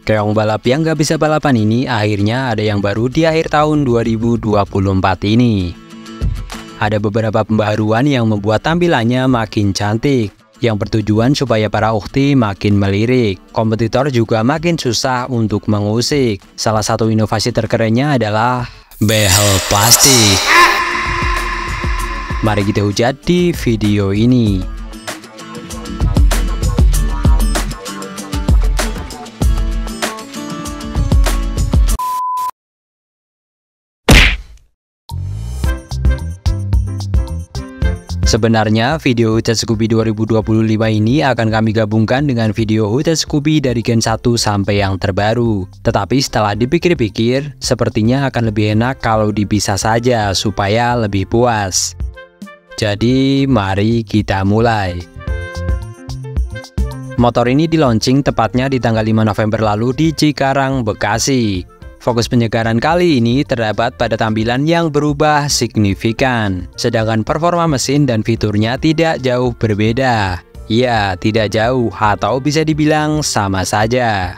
Keong balap yang gak bisa balapan ini akhirnya ada yang baru di akhir tahun 2024 ini. Ada beberapa pembaharuan yang membuat tampilannya makin cantik, yang bertujuan supaya para ukti makin melirik. Kompetitor juga makin susah untuk mengusik. Salah satu inovasi terkerennya adalah behel plastik. Mari kita hujat di video ini. Sebenarnya video hujat Scoopy 2025 ini akan kami gabungkan dengan video hujat Scoopy dari Gen 1 sampai yang terbaru. Tetapi setelah dipikir-pikir, sepertinya akan lebih enak kalau dipisah saja supaya lebih puas. Jadi mari kita mulai. Motor ini di-launching tepatnya di tanggal 5 November lalu di Cikarang, Bekasi. Fokus penyegaran kali ini terdapat pada tampilan yang berubah signifikan, sedangkan performa mesin dan fiturnya tidak jauh berbeda. Ya, tidak jauh atau bisa dibilang sama saja.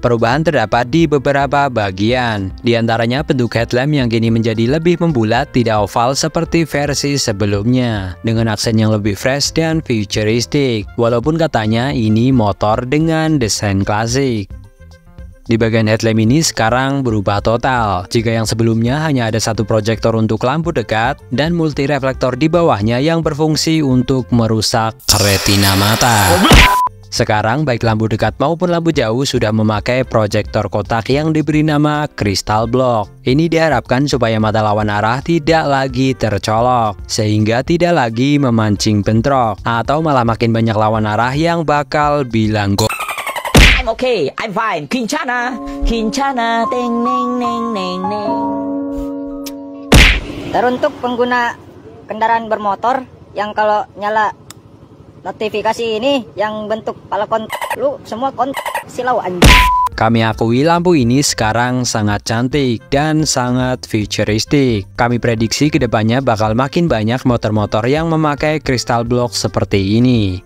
Perubahan terdapat di beberapa bagian, diantaranya bentuk headlamp yang kini menjadi lebih membulat, tidak oval seperti versi sebelumnya, dengan aksen yang lebih fresh dan futuristik, walaupun katanya ini motor dengan desain klasik. Di bagian headlamp ini sekarang berubah total. Jika yang sebelumnya hanya ada satu proyektor untuk lampu dekat dan multi reflektor di bawahnya yang berfungsi untuk merusak retina mata. Sekarang baik lampu dekat maupun lampu jauh sudah memakai proyektor kotak yang diberi nama Crystal Block. Ini diharapkan supaya mata lawan arah tidak lagi tercolok, sehingga tidak lagi memancing bentrok, atau malah makin banyak lawan arah yang bakal bilang go. Okay, I'm fine. Kincana, kincana, teng neng neng neng neng. Teruntuk pengguna kendaraan bermotor yang kalau nyala notifikasi ini yang bentuk pala lu semua silau anjing. Kami akui lampu ini sekarang sangat cantik dan sangat futuristik. Kami prediksi kedepannya bakal makin banyak motor-motor yang memakai Crystal Block seperti ini.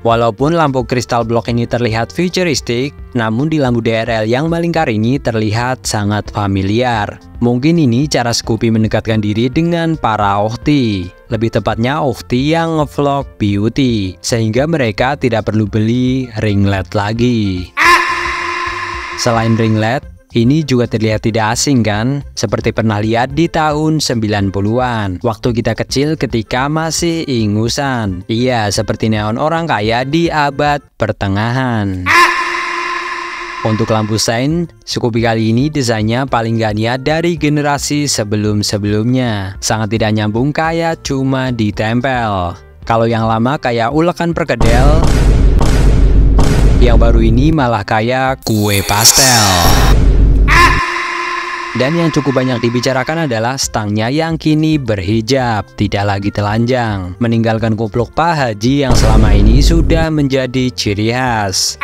Walaupun lampu Crystal Block ini terlihat futuristik, namun di lampu DRL yang melingkar ini terlihat sangat familiar. Mungkin ini cara Scoopy mendekatkan diri dengan para ukti, lebih tepatnya ukti yang ngevlog beauty, sehingga mereka tidak perlu beli ring LED lagi. Selain ring LED, ini juga terlihat tidak asing kan? Seperti pernah lihat di tahun 90-an, waktu kita kecil ketika masih ingusan. Iya, seperti neon orang kaya di abad pertengahan. Untuk lampu sein, Scoopy kali ini desainnya paling gak niat dari generasi sebelum-sebelumnya. Sangat tidak nyambung kayak cuma ditempel. Kalau yang lama kayak ulekan perkedel, yang baru ini malah kayak kue pastel. Dan yang cukup banyak dibicarakan adalah stangnya yang kini berhijab, tidak lagi telanjang, meninggalkan kupluk Pak Haji yang selama ini sudah menjadi ciri khas.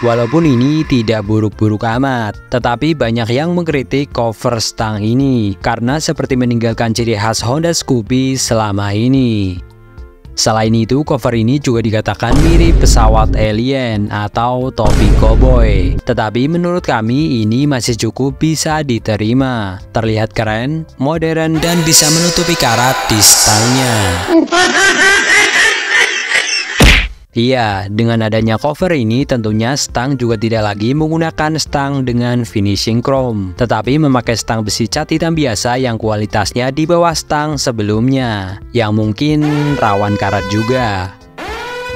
Walaupun ini tidak buruk-buruk amat, tetapi banyak yang mengkritik cover stang ini karena seperti meninggalkan ciri khas Honda Scoopy selama ini. Selain itu, cover ini juga dikatakan mirip pesawat alien atau topi koboi. Tetapi menurut kami ini masih cukup bisa diterima. Terlihat keren, modern, dan bisa menutupi karat di stangnya. Iya, dengan adanya cover ini tentunya stang juga tidak lagi menggunakan stang dengan finishing chrome, tetapi memakai stang besi cat hitam biasa yang kualitasnya di bawah stang sebelumnya, yang mungkin rawan karat juga.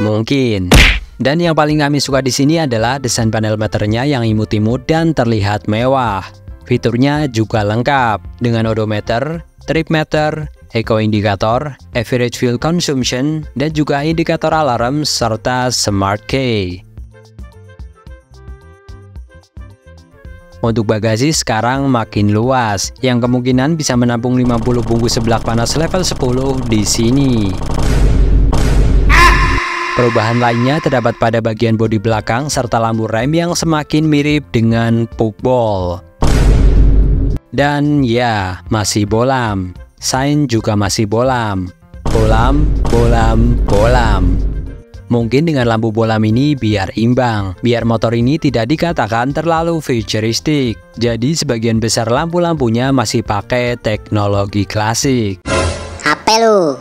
Mungkin. Dan yang paling kami suka di sini adalah desain panel meternya yang imut-imut dan terlihat mewah. Fiturnya juga lengkap dengan odometer, trip meter, eco indikator, average fuel consumption, dan juga indikator alarm serta smart key. Untuk bagasi sekarang makin luas, yang kemungkinan bisa menampung 50 bungkus sebelah panas level 10 di sini. Perubahan lainnya terdapat pada bagian bodi belakang serta lampu rem yang semakin mirip dengan pukball. Dan ya, masih bolam. Sein juga masih bolam. Bolam. Mungkin dengan lampu bola mini biar imbang, biar motor ini tidak dikatakan terlalu futuristik. Jadi sebagian besar lampu-lampunya masih pakai teknologi klasik. HP lu.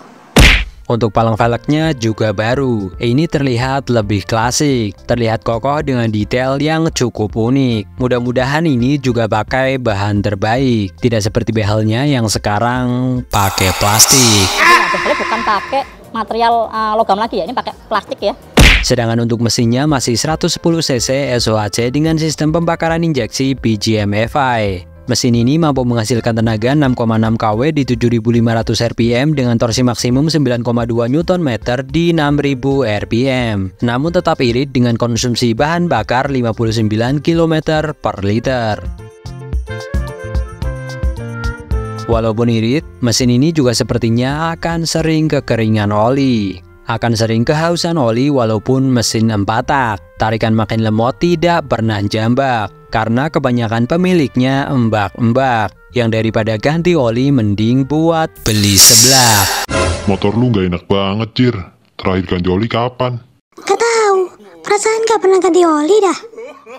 Untuk palang velgnya juga baru. Ini terlihat lebih klasik, terlihat kokoh dengan detail yang cukup unik. Mudah-mudahan ini juga pakai bahan terbaik, tidak seperti behelnya yang sekarang pakai plastik. Behelnya bukan pakai material logam lagi ya, ini pakai plastik ya. Sedangkan untuk mesinnya masih 110 cc SOHC dengan sistem pembakaran injeksi PGM FI. Mesin ini mampu menghasilkan tenaga 6,6 kW di 7.500 rpm dengan torsi maksimum 9,2 Nm di 6.000 rpm. Namun tetap irit dengan konsumsi bahan bakar 59 km per liter. Walaupun irit, mesin ini juga sepertinya akan sering kekeringan oli. Akan sering kehausan oli walaupun mesin 4 tak. Tarikan makin lemot tidak pernah jambak. Karena kebanyakan pemiliknya embak-embak. Yang daripada ganti oli mending buat beli seblak. Motor lu nggak enak banget, Cir. Terakhir ganti oli kapan? Gak tahu, perasaan gak pernah ganti oli dah.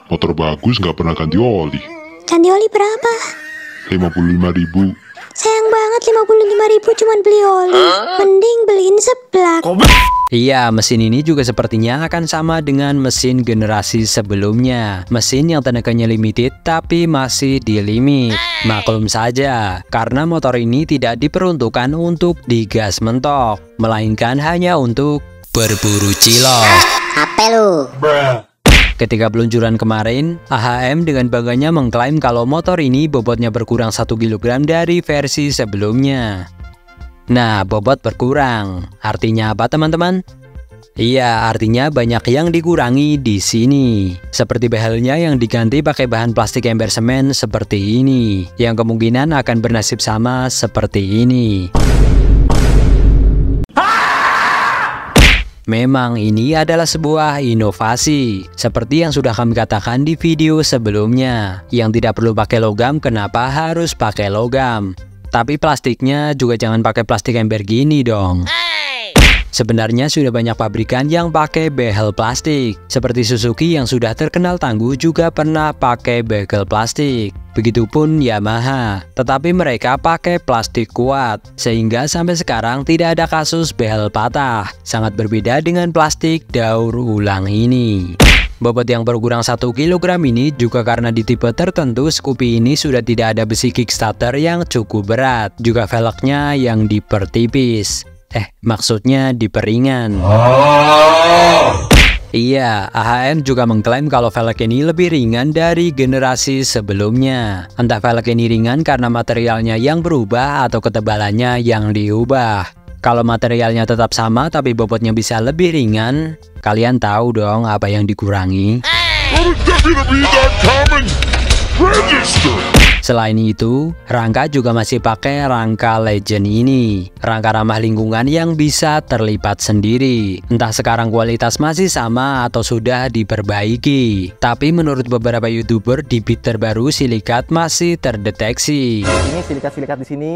Motor bagus nggak pernah ganti oli. Ganti oli berapa? 55.000. Sayang banget 55.000 cuman beli oli. Mending beliin seblak. Iya, mesin ini juga sepertinya akan sama dengan mesin generasi sebelumnya. Mesin yang tenaganya limited tapi masih di limit. Maklum saja, karena motor ini tidak diperuntukkan untuk digas mentok, melainkan hanya untuk berburu cilok. HP lu. Ketika peluncuran kemarin, AHM dengan bangganya mengklaim kalau motor ini bobotnya berkurang 1 kg dari versi sebelumnya. Nah, bobot berkurang. Artinya apa, teman-teman? Iya, artinya banyak yang dikurangi di sini. Seperti behelnya yang diganti pakai bahan plastik ember semen seperti ini, yang kemungkinan akan bernasib sama seperti ini. Memang ini adalah sebuah inovasi, seperti yang sudah kami katakan di video sebelumnya. Yang tidak perlu pakai logam, kenapa harus pakai logam? Tapi plastiknya juga jangan pakai plastik ember gini dong. Sebenarnya sudah banyak pabrikan yang pakai behel plastik. Seperti Suzuki yang sudah terkenal tangguh juga pernah pakai behel plastik. Begitupun Yamaha, tetapi mereka pakai plastik kuat, sehingga sampai sekarang tidak ada kasus behel patah. Sangat berbeda dengan plastik daur ulang ini. Bobot yang berkurang 1 kg ini juga karena di tipe tertentu Scoopy ini sudah tidak ada besi kickstarter yang cukup berat, juga velgnya yang dipertipis. Maksudnya diperingan. Iya, AHM juga mengklaim kalau velg ini lebih ringan dari generasi sebelumnya. Entah velg ini ringan karena materialnya yang berubah atau ketebalannya yang diubah. Kalau materialnya tetap sama tapi bobotnya bisa lebih ringan, kalian tahu dong apa yang dikurangi. Selain itu, rangka juga masih pakai rangka Legend ini. Rangka ramah lingkungan yang bisa terlipat sendiri. Entah sekarang kualitas masih sama atau sudah diperbaiki. Tapi menurut beberapa YouTuber, di bit terbaru silikat masih terdeteksi. Ini silikat-silikat di sini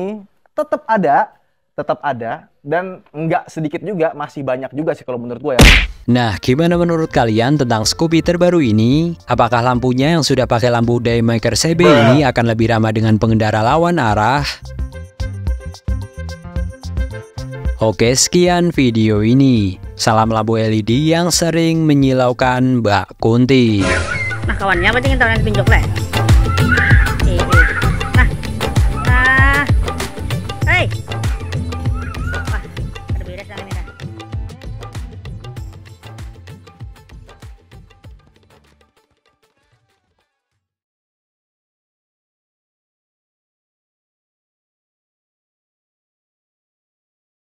tetap ada, dan nggak sedikit juga, masih banyak juga sih kalau menurut gue ya. Nah, gimana menurut kalian tentang Scoopy terbaru ini? Apakah lampunya yang sudah pakai lampu Daymaker CB ini akan lebih ramah dengan pengendara lawan arah? Oke, sekian video ini. Salam lampu LED yang sering menyilaukan Mbak Kunti. Nah kawannya apa sih yang tahu yang tunjuk lah?